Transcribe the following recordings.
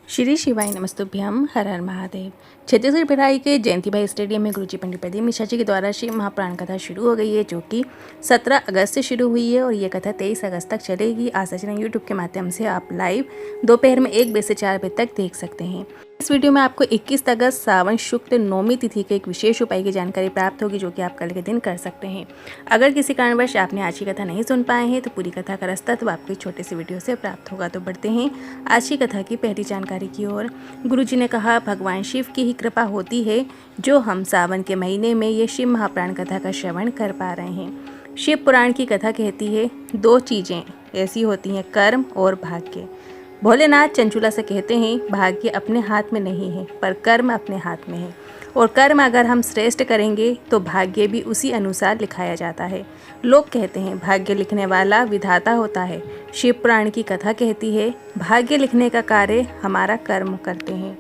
श्री शिवाय नमस्तुभ्यम हर हर महादेव। छत्तीसगढ़ भिलाई के जयंती भाई स्टेडियम में गुरुजी पंडित प्रदीप मिश्रा जी के द्वारा शिव महापुराण कथा शुरू हो गई है, जो कि 17 अगस्त से शुरू हुई है और ये कथा 23 अगस्त तक चलेगी। आज सचना यूट्यूब के माध्यम से आप लाइव दोपहर में 1 बजे से 4 बजे तक देख सकते हैं। इस वीडियो में आपको 21 अगस्त सावन शुक्ल नौमी तिथि के एक विशेष उपाय की जानकारी प्राप्त होगी, जो कि आप कल के दिन कर सकते हैं। अगर किसी कारणवश आपने आज की कथा नहीं सुन पाए हैं तो पूरी कथा का रसतत्व आपको एक छोटे से वीडियो से प्राप्त होगा। तो बढ़ते हैं आज की कथा की पहली जानकारी की ओर। गुरुजी ने कहा, भगवान शिव की ही कृपा होती है जो हम सावन के महीने में ये शिव महापुराण कथा का श्रवण कर पा रहे हैं। शिव पुराण की कथा कहती है 2 चीज़ें ऐसी होती हैं, कर्म और भाग्य। भोलेनाथ चंचूला से कहते हैं, भाग्य अपने हाथ में नहीं है पर कर्म अपने हाथ में है, और कर्म अगर हम श्रेष्ठ करेंगे तो भाग्य भी उसी अनुसार लिखाया जाता है। लोग कहते हैं भाग्य लिखने वाला विधाता होता है। शिव पुराण की कथा कहती है, भाग्य लिखने का कार्य हमारा कर्म करते हैं।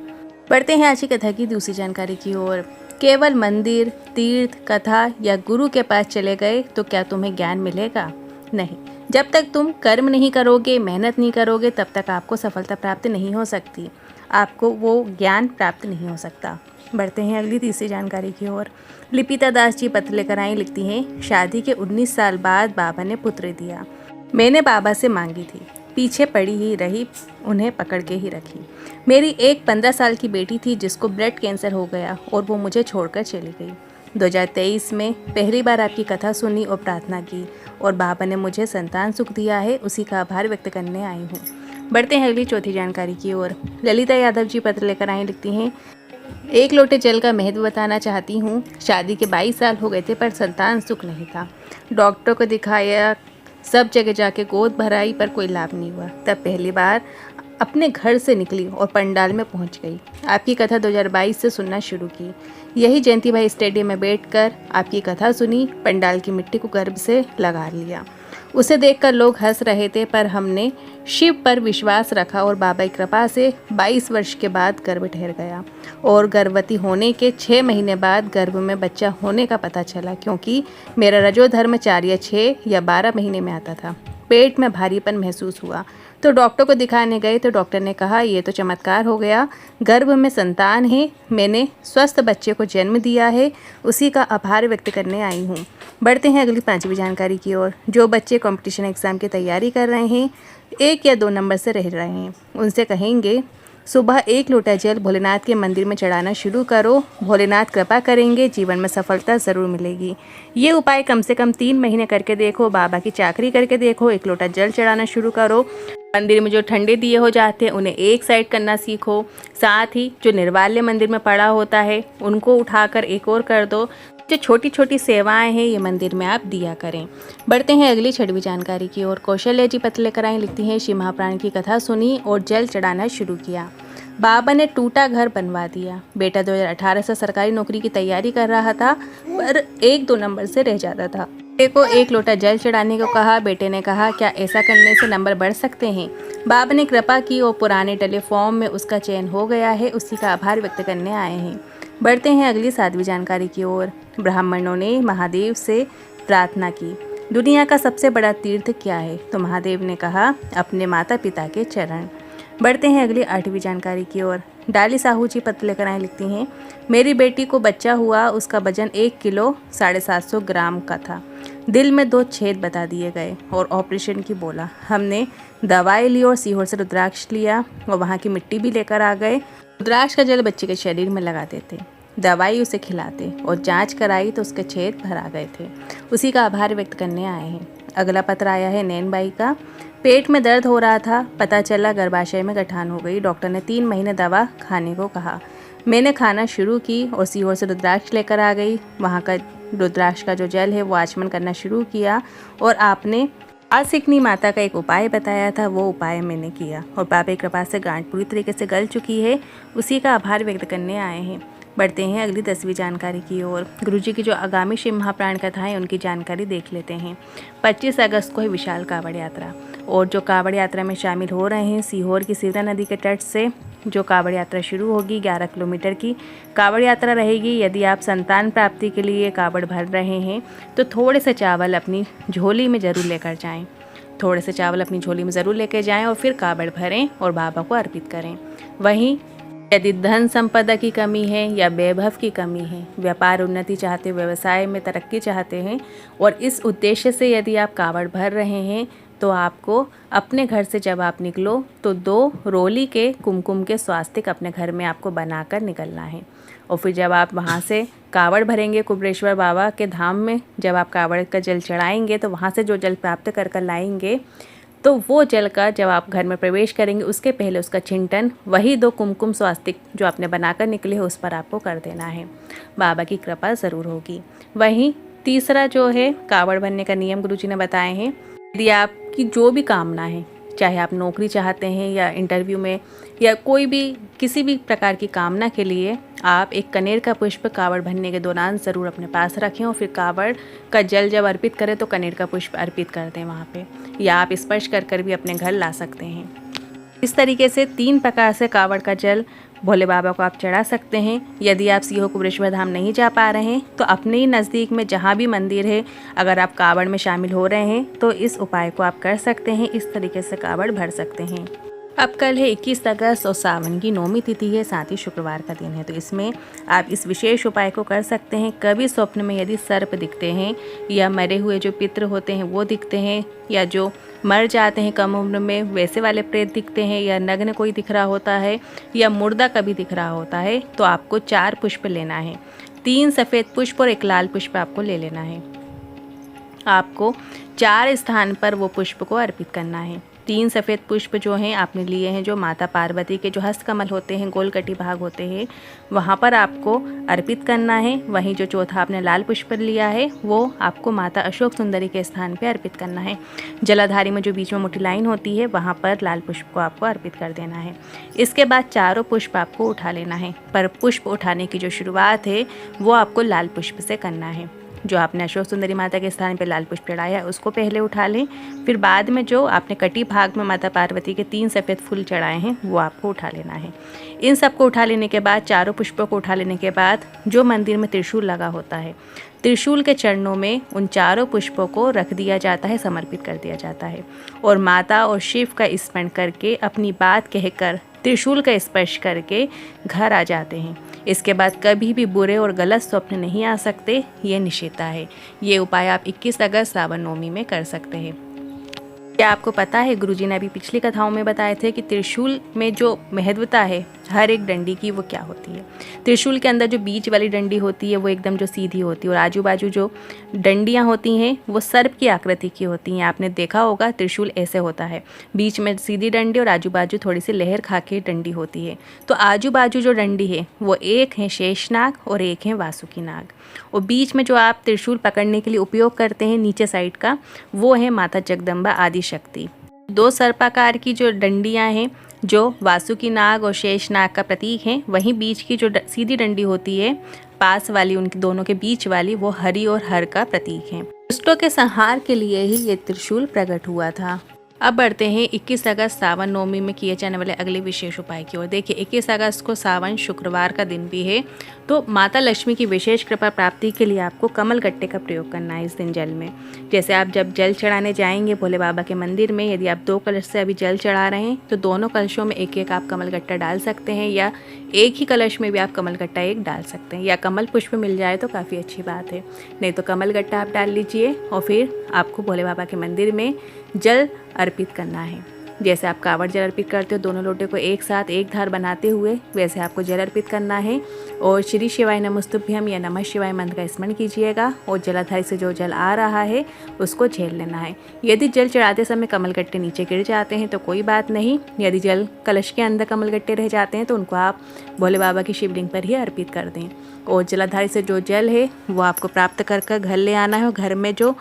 बढ़ते हैं आज की कथा की दूसरी जानकारी की ओर। केवल मंदिर, तीर्थ, कथा या गुरु के पास चले गए तो क्या तुम्हें ज्ञान मिलेगा? नहीं। जब तक तुम कर्म नहीं करोगे, मेहनत नहीं करोगे, तब तक आपको सफलता प्राप्त नहीं हो सकती, आपको वो ज्ञान प्राप्त नहीं हो सकता। बढ़ते हैं अगली तीसरी जानकारी की ओर। लिपिता दास जी पत्र लेकर आई, लिखती हैं, शादी के 19 साल बाद बाबा ने पुत्र दिया। मैंने बाबा से मांगी थी, पीछे पड़ी ही रही, उन्हें पकड़ के ही रखी। मेरी एक 15 साल की बेटी थी जिसको ब्लड कैंसर हो गया और वो मुझे छोड़कर चली गई। 2023 में पहली बार आपकी कथा सुनी और प्रार्थना की और बाबा ने मुझे संतान सुख दिया है, उसी का आभार व्यक्त करने आई हूँ। बढ़ते हैं अगली चौथी जानकारी की ओर। ललिता यादव जी पत्र लेकर आई, लिखती हैं, 1 लोटे जल का महत्व बताना चाहती हूँ। शादी के 22 साल हो गए थे पर संतान सुख नहीं था। डॉक्टर को दिखाया, सब जगह जाके गोद भराई पर कोई लाभ नहीं हुआ। तब पहली बार अपने घर से निकली और पंडाल में पहुंच गई। आपकी कथा 2022 से सुनना शुरू की। यही जयंती भाई स्टेडियम में बैठकर आपकी कथा सुनी, पंडाल की मिट्टी को गर्भ से लगा लिया। उसे देखकर लोग हंस रहे थे पर हमने शिव पर विश्वास रखा और बाबा की कृपा से 22 वर्ष के बाद गर्भ ठहर गया और गर्भवती होने के 6 महीने बाद गर्भ में बच्चा होने का पता चला, क्योंकि मेरा रजोधर्म 4 या 6 या 12 महीने में आता था। पेट में भारीपन महसूस हुआ तो डॉक्टर को दिखाने गए तो डॉक्टर ने कहा, ये तो चमत्कार हो गया, गर्भ में संतान है, मैंने स्वस्थ बच्चे को जन्म दिया है, उसी का आभार व्यक्त करने आई हूँ। बढ़ते हैं अगली 5वीं जानकारी की ओर। जो बच्चे कंपटीशन एग्ज़ाम की तैयारी कर रहे हैं, 1 या 2 नंबर से रह रहे हैं, उनसे कहेंगे, सुबह 1 लोटा जल भोलेनाथ के मंदिर में चढ़ाना शुरू करो, भोलेनाथ कृपा करेंगे, जीवन में सफलता ज़रूर मिलेगी। ये उपाय कम से कम 3 महीने करके देखो, बाबा की चाकरी करके देखो, 1 लोटा जल चढ़ाना शुरू करो। मंदिर में जो ठंडे दिए हो जाते हैं उन्हें एक साइड करना सीखो। साथ ही जो निर्वाल्य मंदिर में पड़ा होता है उनको उठाकर एक और कर दो। जो छोटी छोटी सेवाएं हैं ये मंदिर में आप दिया करें। बढ़ते हैं अगली 6वीं जानकारी की ओर। कौशल्या जी पत्र लेकर आई, लिखती हैं, शिव महापुराण की कथा सुनी और जल चढ़ाना शुरू किया। बाबा ने टूटा घर बनवा दिया। बेटा 2018 से सरकारी नौकरी की तैयारी कर रहा था पर 1-2 नंबर से रह जाता था। बेटे को 1 लोटा जल चढ़ाने को कहा। बेटे ने कहा, क्या ऐसा करने से नंबर बढ़ सकते हैं? बाबा ने कृपा की और पुराने डले फॉर्म में उसका चयन हो गया है, उसी का आभार व्यक्त करने आए हैं। बढ़ते हैं अगली 7वीं जानकारी की ओर। ब्राह्मणों ने महादेव से प्रार्थना की, दुनिया का सबसे बड़ा तीर्थ क्या है? तो महादेव ने कहा, अपने माता पिता के चरण। बढ़ते हैं अगली 8वीं जानकारी की ओर। डाली साहू जी पत्र लेकर आए, लिखती हैं, मेरी बेटी को बच्चा हुआ, उसका वजन 1 किलो 750 ग्राम का था। दिल में 2 छेद बता दिए गए और ऑपरेशन की बोला। हमने दवाई ली और सीहोर से रुद्राक्ष लिया और वहाँ की मिट्टी भी लेकर आ गए। रुद्राक्ष का जल बच्चे के शरीर में लगाते थे, दवाई उसे खिलाते और जांच कराई तो उसके छेद भर आ गए थे, उसी का आभार व्यक्त करने आए हैं। अगला पत्र आया है नैन बाई का। पेट में दर्द हो रहा था, पता चला गर्भाशय में गठान हो गई। डॉक्टर ने 3 महीने दवा खाने को कहा। मैंने खाना शुरू की और सीहोर से रुद्राक्ष लेकर आ गई। वहाँ का रुद्राक्ष का जो जल है वो आचमन करना शुरू किया और आपने आसिकनी माता का एक उपाय बताया था, वो उपाय मैंने किया और बाबा की कृपा से गांठ पूरी तरीके से गल चुकी है, उसी का आभार व्यक्त करने आए हैं। बढ़ते हैं अगली 10वीं जानकारी की ओर। गुरुजी की जो आगामी शिव महापुराण कथा है उनकी जानकारी देख लेते हैं। 25 अगस्त को है विशाल कावड़ यात्रा और जो कावड़ यात्रा में शामिल हो रहे हैं, सीहोर की सीवरा नदी के तट से जो कावड़ यात्रा शुरू होगी, 11 किलोमीटर की कावड़ यात्रा रहेगी। यदि आप संतान प्राप्ति के लिए कावड़ भर रहे हैं तो थोड़े से चावल अपनी झोली में ज़रूर लेकर जाएं। थोड़े से चावल अपनी झोली में ज़रूर लेके जाएं और फिर कावड़ भरें और बाबा को अर्पित करें। वहीं यदि धन संपदा की कमी है या वैभव की कमी है, व्यापार उन्नति चाहते, व्यवसाय में तरक्की चाहते हैं और इस उद्देश्य से यदि आप कावड़ भर रहे हैं, तो आपको अपने घर से जब आप निकलो तो 2 रोली के कुमकुम के स्वास्तिक अपने घर में आपको बनाकर निकलना है। और फिर जब आप वहाँ से कावड़ भरेंगे कुबरेश्वर बाबा के धाम में, जब आप कावड़ का जल चढ़ाएंगे तो वहाँ से जो जल प्राप्त कर कर लाएंगे, तो वो जल का जब आप घर में प्रवेश करेंगे उसके पहले उसका छिंटन वही 2 कुमकुम स्वास्तिक जो आपने बनाकर निकले हैं उस पर आपको कर देना है। बाबा की कृपा ज़रूर होगी। वहीं तीसरा जो है कावड़ भरने का नियम गुरुजी ने बताए हैं, यदि आपकी जो भी कामना है, चाहे आप नौकरी चाहते हैं या इंटरव्यू में या कोई भी किसी भी प्रकार की कामना के लिए, आप एक कनेर का पुष्प कावड़ भरने के दौरान ज़रूर अपने पास रखें और फिर कावड़ का जल जब अर्पित करें तो कनेर का पुष्प अर्पित कर दें वहाँ पे, या आप स्पर्श कर कर भी अपने घर ला सकते हैं। इस तरीके से 3 प्रकार से कावड़ का जल भोले बाबा को आप चढ़ा सकते हैं। यदि आप सीहोर कुबरेश्वर धाम नहीं जा पा रहे हैं तो अपने ही नज़दीक में जहाँ भी मंदिर है, अगर आप कावड़ में शामिल हो रहे हैं तो इस उपाय को आप कर सकते हैं। इस तरीके से कावड़ भर सकते हैं। अब कल है 21 अगस्त और सावन की 9वीं तिथि है, साथ ही शुक्रवार का दिन है, तो इसमें आप इस विशेष उपाय को कर सकते हैं। कभी स्वप्न में यदि सर्प दिखते हैं या मरे हुए जो पितृ होते हैं वो दिखते हैं, या जो मर जाते हैं कम उम्र में वैसे वाले प्रेत दिखते हैं, या नग्न कोई दिख रहा होता है, या मुर्दा कभी दिख रहा होता है, तो आपको 4 पुष्प लेना है। 3 सफ़ेद पुष्प और 1 लाल पुष्प आपको ले लेना है। आपको 4 स्थान पर वो पुष्प को अर्पित करना है। 3 सफ़ेद पुष्प जो हैं आपने लिए हैं, जो माता पार्वती के जो हस्तकमल होते हैं, गोलकटी भाग होते हैं, वहाँ पर आपको अर्पित करना है। वहीं जो चौथा आपने लाल पुष्प लिया है वो आपको माता अशोक सुंदरी के स्थान पे अर्पित करना है। जलाधारी में जो बीच में मोटी लाइन होती है वहाँ पर लाल पुष्प को आपको अर्पित कर देना है। इसके बाद 4 पुष्प आपको उठा लेना है, पर पुष्प उठाने की जो शुरुआत है वो आपको लाल पुष्प से करना है। जो आपने अशोक सुंदरी माता के स्थान पर लाल पुष्प चढ़ाया है उसको पहले उठा लें, फिर बाद में जो आपने कटी भाग में माता पार्वती के 3 सफ़ेद फूल चढ़ाए हैं वो आपको उठा लेना है। इन सबको उठा लेने के बाद, 4 पुष्पों को उठा लेने के बाद, जो मंदिर में त्रिशूल लगा होता है, त्रिशूल के चरणों में उन 4 पुष्पों को रख दिया जाता है, समर्पित कर दिया जाता है, और माता और शिव का स्मरण करके अपनी बात कहकर त्रिशूल का स्पर्श करके घर आ जाते हैं। इसके बाद कभी भी बुरे और गलत स्वप्न नहीं आ सकते, ये निषेधा है। ये उपाय आप 21 अगस्त सावन नवमी में कर सकते हैं। क्या आपको पता है, गुरुजी ने अभी पिछली कथाओं में बताए थे कि त्रिशूल में जो महत्वता है हर एक डंडी की वो क्या होती है। त्रिशूल के अंदर जो बीच वाली डंडी होती है वो एकदम जो सीधी होती है, और आजू बाजू जो डंडियाँ होती हैं वो सर्प की आकृति की होती हैं। आपने देखा होगा त्रिशूल ऐसे होता है, बीच में सीधी डंडी और आजू बाजू थोड़ी सी लहर खा के डंडी होती है। तो आजू बाजू जो डंडी है वो एक है शेषनाग और एक है वासुकी नाग, और बीच में जो आप त्रिशूल पकड़ने के लिए उपयोग करते हैं नीचे साइड का, वो है माता जगदम्बा आदि शक्ति। 2 सर्पाकार की जो डंडियाँ हैं जो वासुकी नाग और शेष नाग का प्रतीक हैं, वहीं बीच की जो सीधी डंडी होती है पास वाली, उनके दोनों के बीच वाली, वो हरि और हर का प्रतीक है। दुष्टों के संहार के लिए ही ये त्रिशूल प्रकट हुआ था। अब बढ़ते हैं 21 अगस्त सावन नवमी में किए जाने वाले अगले विशेष उपाय की ओर। देखिए 21 अगस्त को सावन शुक्रवार का दिन भी है, तो माता लक्ष्मी की विशेष कृपा प्राप्ति के लिए आपको कमल गट्टे का प्रयोग करना है इस दिन जल में। जैसे आप जब जल चढ़ाने जाएंगे भोले बाबा के मंदिर में, यदि आप 2 कलश से अभी जल चढ़ा रहे हैं तो दोनों कलशों में एक एक आप कमल गट्टा डाल सकते हैं, या एक ही कलश में भी आप कमल गट्टा एक डाल सकते हैं, या कमल पुष्प मिल जाए तो काफ़ी अच्छी बात है, नहीं तो कमल गट्टा आप डाल लीजिए। और फिर आपको भोले बाबा के मंदिर में जल अर्पित करना है। जैसे आप कावड़ जल अर्पित करते हो दोनों लोटे को एक साथ एक धार बनाते हुए, वैसे आपको जल अर्पित करना है। और श्री शिवाय नमस्तुभ्यम या नमः शिवाय मंत्र का स्मरण कीजिएगा, और जलाधारी से जो जल आ रहा है उसको झेल लेना है। यदि जल चढ़ाते समय कमलगट्टे नीचे गिर जाते हैं तो कोई बात नहीं, यदि जल कलश के अंदर कमलगट्टे रह जाते हैं तो उनको आप भोले बाबा की शिवलिंग पर ही अर्पित कर दें। और जलाधारी से जो जल है वो आपको प्राप्त कर घर ले आना है, और घर में जो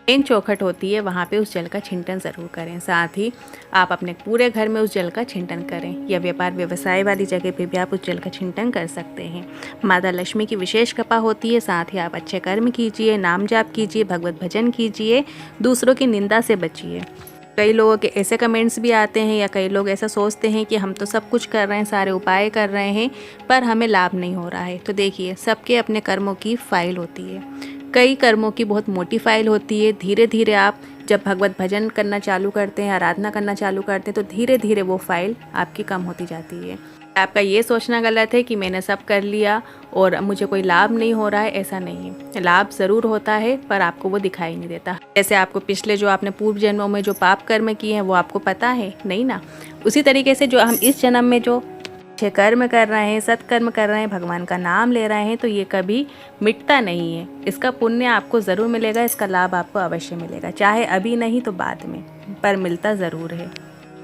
मेन चौखट होती है वहाँ पे उस जल का छिंटन ज़रूर करें। साथ ही आप अपने पूरे घर में उस जल का छिंटन करें, या व्यापार व्यवसाय वाली जगह पे भी आप उस जल का छिंटन कर सकते हैं। माता लक्ष्मी की विशेष कृपा होती है। साथ ही आप अच्छे कर्म कीजिए, नाम जाप कीजिए, भगवत भजन कीजिए, दूसरों की निंदा से बचिए। कई लोगों के ऐसे कमेंट्स भी आते हैं, या कई लोग ऐसा सोचते हैं कि हम तो सब कुछ कर रहे हैं, सारे उपाय कर रहे हैं, पर हमें लाभ नहीं हो रहा है। तो देखिए सबके अपने कर्मों की फाइल होती है, कई कर्मों की बहुत मोटी फाइल होती है। धीरे धीरे आप जब भगवत भजन करना चालू करते हैं, आराधना करना चालू करते हैं, तो धीरे धीरे वो फाइल आपकी कम होती जाती है। आपका ये सोचना गलत है कि मैंने सब कर लिया और मुझे कोई लाभ नहीं हो रहा है, ऐसा नहीं है। लाभ ज़रूर होता है पर आपको वो दिखाई नहीं देता। जैसे आपको पिछले जो आपने पूर्व जन्मों में जो पाप कर्म किए हैं वो आपको पता है नहीं ना, उसी तरीके से जो हम इस जन्म में जो अच्छे कर्म कर रहे हैं, सत्कर्म कर रहे हैं, भगवान का नाम ले रहे हैं, तो ये कभी मिटता नहीं है। इसका पुण्य आपको ज़रूर मिलेगा, इसका लाभ आपको अवश्य मिलेगा, चाहे अभी नहीं तो बाद में, पर मिलता ज़रूर है।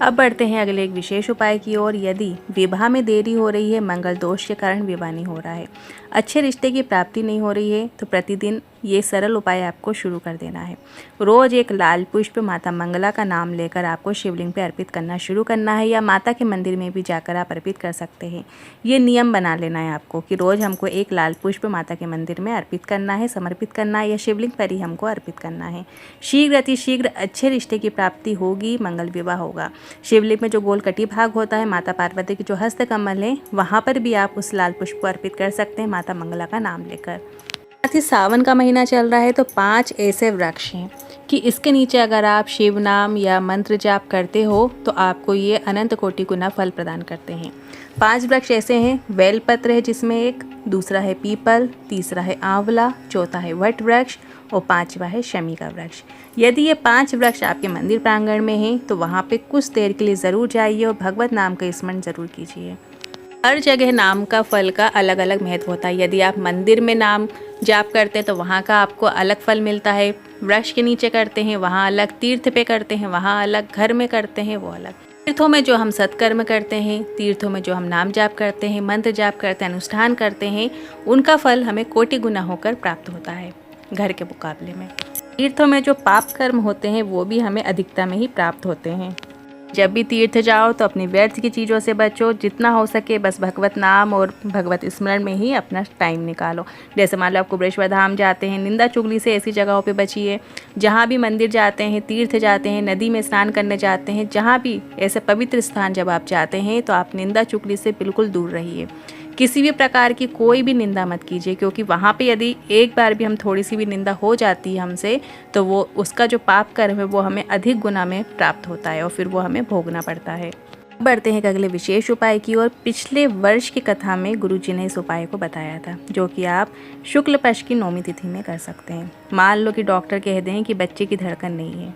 अब बढ़ते हैं अगले एक विशेष उपाय की ओर। यदि विवाह में देरी हो रही है, मंगल दोष के कारण विवाह नहीं हो रहा है, अच्छे रिश्ते की प्राप्ति नहीं हो रही है, तो प्रतिदिन ये सरल उपाय आपको शुरू कर देना है। रोज़ एक लाल पुष्प माता मंगला का नाम लेकर आपको शिवलिंग पे अर्पित करना शुरू करना है, या माता के मंदिर में भी जाकर आप अर्पित कर सकते हैं। ये नियम बना लेना है आपको कि रोज़ हमको एक लाल पुष्प माता के मंदिर में अर्पित करना है, समर्पित करना है, या शिवलिंग पर ही हमको अर्पित करना है। शीघ्र अतिशीघ्र अच्छे रिश्ते की प्राप्ति होगी, मंगल विवाह होगा। शिवलिंग में जो गोल कटी भाग होता है, माता पार्वती की जो हस्त कमल है, वहाँ पर भी आप उस लाल पुष्प को अर्पित कर सकते हैं माता मंगला का नाम लेकर। साथ ही सावन का महीना चल रहा है, तो 5 ऐसे वृक्ष हैं कि इसके नीचे अगर आप शिव नाम या मंत्र जाप करते हो तो आपको ये अनंत कोटि गुना फल प्रदान करते हैं। 5 वृक्ष ऐसे हैं, बेलपत्र है जिसमें एक, दूसरा है पीपल, तीसरा है आंवला, चौथा है वट वृक्ष और 5वां है शमी का वृक्ष। यदि ये 5 वृक्ष आपके मंदिर प्रांगण में हैं तो वहाँ पे कुछ देर के लिए ज़रूर जाइए और भगवत नाम का स्मरण ज़रूर कीजिए। हर जगह नाम का फल का अलग अलग महत्व होता है। यदि आप मंदिर में नाम जाप करते हैं तो वहाँ का आपको अलग फल मिलता है, वृक्ष के नीचे करते हैं वहाँ अलग, तीर्थ पे करते हैं वहाँ अलग, घर में करते हैं वो अलग। तीर्थों में जो हम सत्कर्म करते हैं, तीर्थों में जो हम नाम जाप करते हैं, मंत्र जाप करते हैं, अनुष्ठान करते हैं, उनका फल हमें कोटि गुना होकर प्राप्त होता है घर के मुकाबले में। तीर्थों में जो पाप कर्म होते हैं वो भी हमें अधिकता में ही प्राप्त होते हैं। जब भी तीर्थ जाओ तो अपनी व्यर्थ की चीज़ों से बचो, जितना हो सके बस भगवत नाम और भगवत स्मरण में ही अपना टाइम निकालो। जैसे मान लो आपको वृषभ धाम जाते हैं, निंदा चुगली से ऐसी जगहों पे बचिए। जहाँ भी मंदिर जाते हैं, तीर्थ जाते हैं, नदी में स्नान करने जाते हैं, जहाँ भी ऐसे पवित्र स्थान जब आप जाते हैं तो आप निंदा चुगली से बिल्कुल दूर रहिए। किसी भी प्रकार की कोई भी निंदा मत कीजिए, क्योंकि वहाँ पे यदि एक बार भी हम थोड़ी सी भी निंदा हो जाती है हमसे, तो वो उसका जो पाप कर्म है वो हमें अधिक गुना में प्राप्त होता है और फिर वो हमें भोगना पड़ता है। बढ़ते हैं अगले विशेष उपाय की ओर। पिछले वर्ष की कथा में गुरुजी ने इस उपाय को बताया था, जो कि आप शुक्ल पक्ष की नौमी तिथि में कर सकते हैं। मान लो कि डॉक्टर कह दें कि बच्चे की धड़कन नहीं है,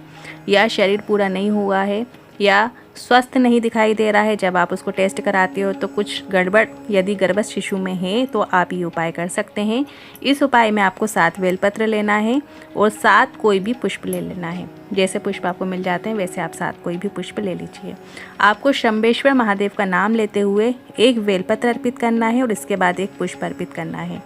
या शरीर पूरा नहीं हुआ है, या स्वस्थ नहीं दिखाई दे रहा है। जब आप उसको टेस्ट कराते हो तो कुछ गड़बड़ यदि गर्भस्थ शिशु में है तो आप ये उपाय कर सकते हैं। इस उपाय में आपको 7 बेलपत्र लेना है और 7 कोई भी पुष्प ले लेना है। जैसे पुष्प आपको मिल जाते हैं वैसे आप 7 कोई भी पुष्प ले लीजिए। आपको शंभेश्वर महादेव का नाम लेते हुए 1 बेलपत्र अर्पित करना है और इसके बाद 1 पुष्प अर्पित करना है।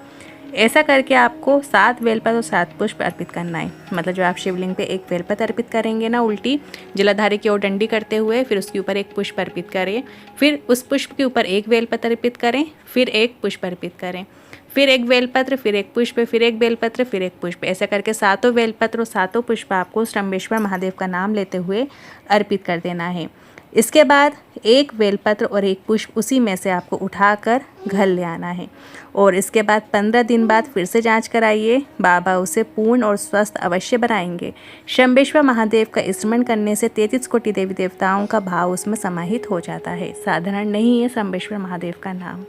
ऐसा करके आपको 7 बेलपत्र और 7 पुष्प अर्पित करना है। मतलब जो आप शिवलिंग पे 1 बेलपत्र अर्पित करेंगे ना, उल्टी जलाधारी की ओर डंडी करते हुए, फिर उसके ऊपर 1 पुष्प अर्पित करें, फिर उस पुष्प के ऊपर 1 बेलपत्र अर्पित करें, फिर 1 पुष्प अर्पित करें, फिर 1 बेलपत्र, फिर 1 पुष्प, फिर 1 बेलपत्र, फिर 1 पुष्प। ऐसा करके 7 बेलपत्र और 7 पुष्प आपको शंभेश्वर महादेव का नाम लेते हुए अर्पित कर देना है। इसके बाद 1 बेलपत्र और 1 पुष्प उसी में से आपको उठाकर घर ले आना है और इसके बाद 15 दिन बाद फिर से जांच कराइए। बाबा उसे पूर्ण और स्वस्थ अवश्य बनाएंगे। शंभेश्वर महादेव का स्मरण करने से 33 कोटि देवी देवताओं का भाव उसमें समाहित हो जाता है। साधारण नहीं है शंभेश्वर महादेव का नाम।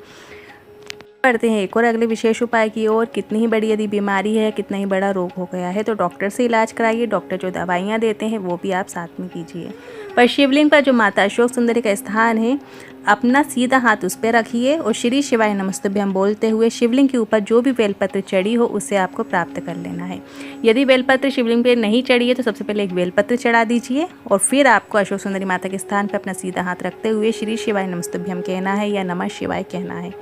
बढ़ते हैं एक और अगले विशेष उपाय की ओर। कितनी ही बड़ी यदि बीमारी है, कितना ही बड़ा रोग हो गया है, तो डॉक्टर से इलाज कराइए। डॉक्टर जो दवाइयाँ देते हैं वो भी आप साथ में कीजिए। पर शिवलिंग पर जो माता अशोक सुंदरी का स्थान है, अपना सीधा हाथ उस पर रखिए और श्री शिवाय नमस्तुभ्यम बोलते हुए शिवलिंग के ऊपर जो भी बेलपत्र चढ़ी हो उसे आपको प्राप्त कर लेना है। यदि बेलपत्र शिवलिंग पे नहीं चढ़ी है तो सबसे पहले 1 बेलपत्र चढ़ा दीजिए और फिर आपको अशोक सुंदरी माता के स्थान पर अपना सीधा हाथ रखते हुए श्री शिवाय नमस्तुभ्यम कहना है या नमः शिवाय कहना है।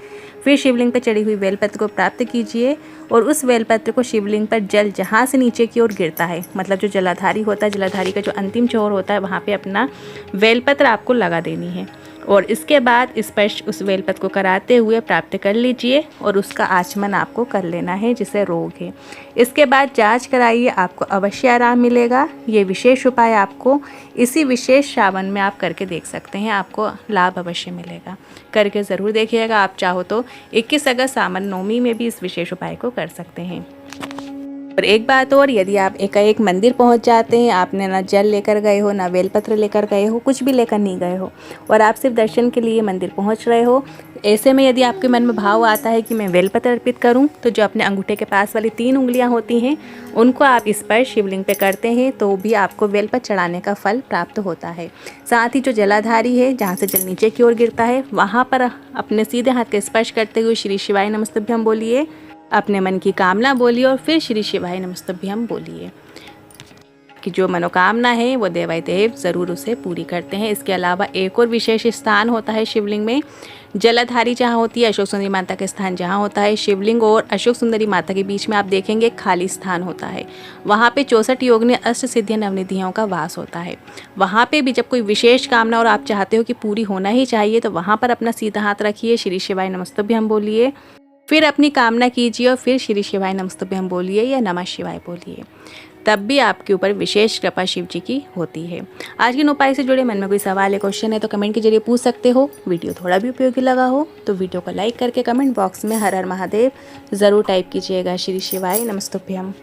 फिर शिवलिंग पर चढ़ी हुई बेलपत्र को प्राप्त कीजिए और उस बेलपत्र को शिवलिंग पर जल जहाँ से नीचे की ओर गिरता है, मतलब जो जलाधारी होता है, जलाधारी का जो अंतिम छोर होता है, वहाँ पे अपना बेलपत्र आपको लगा देनी है और इसके बाद स्पर्श उस बेलपत्र को कराते हुए प्राप्त कर लीजिए और उसका आचमन आपको कर लेना है जिसे रोग है। इसके बाद जांच कराइए, आपको अवश्य आराम मिलेगा। ये विशेष उपाय आपको इसी विशेष श्रावण में आप करके देख सकते हैं, आपको लाभ अवश्य मिलेगा। करके ज़रूर देखिएगा। आप चाहो तो 21 अगस्त सावन नवमी में भी इस विशेष उपाय को कर सकते हैं। और एक बात और, यदि आप एकाएक मंदिर पहुंच जाते हैं, आपने ना जल लेकर गए हो, ना बेलपत्र लेकर गए हो, कुछ भी लेकर नहीं गए हो और आप सिर्फ दर्शन के लिए मंदिर पहुंच रहे हो, ऐसे में यदि आपके मन में भाव आता है कि मैं बेलपत्र अर्पित करूं, तो जो अपने अंगूठे के पास वाली 3 उंगलियां होती हैं उनको आप स्पर्श शिवलिंग पे करते हैं तो भी आपको बेलपत्र चढ़ाने का फल प्राप्त होता है। साथ ही जो जलाधारी है, जहाँ से जल नीचे की ओर गिरता है, वहाँ पर अपने सीधे हाथ का स्पर्श करते हुए श्री शिवाय नमस्तुभ्यम बोलिए, अपने मन की कामना बोलिए और फिर श्री शिवाय नमस्तुभ्यम बोलिए कि जो मनोकामना है वो देवादिदेव ज़रूर उसे पूरी करते हैं। इसके अलावा एक और विशेष स्थान होता है शिवलिंग में, जलाधारी जहाँ होती है, अशोक सुंदरी माता का स्थान जहाँ होता है, शिवलिंग और अशोक सुंदरी माता के बीच में आप देखेंगे एक खाली स्थान होता है। वहाँ पे 64 योगिनी अष्ट सिद्धियाँ नवनिधियों का वास होता है। वहाँ पे भी जब कोई विशेष कामना और आप चाहते हो कि पूरी होना ही चाहिए, तो वहाँ पर अपना सीधा हाथ रखिए, श्री शिवाय नमस्तुभ्यम बोलिए, फिर अपनी कामना कीजिए और फिर श्री शिवाय नमस्तुभ्यम बोलिए या नमः शिवाय बोलिए, तब भी आपके ऊपर विशेष कृपा शिव जी की होती है। आज के उपाय से जुड़े मन में कोई सवाल या क्वेश्चन है तो कमेंट के जरिए पूछ सकते हो। वीडियो थोड़ा भी उपयोगी लगा हो तो वीडियो को लाइक करके कमेंट बॉक्स में हर हर महादेव ज़रूर टाइप कीजिएगा। श्री शिवाय नमस्तुभ्यम।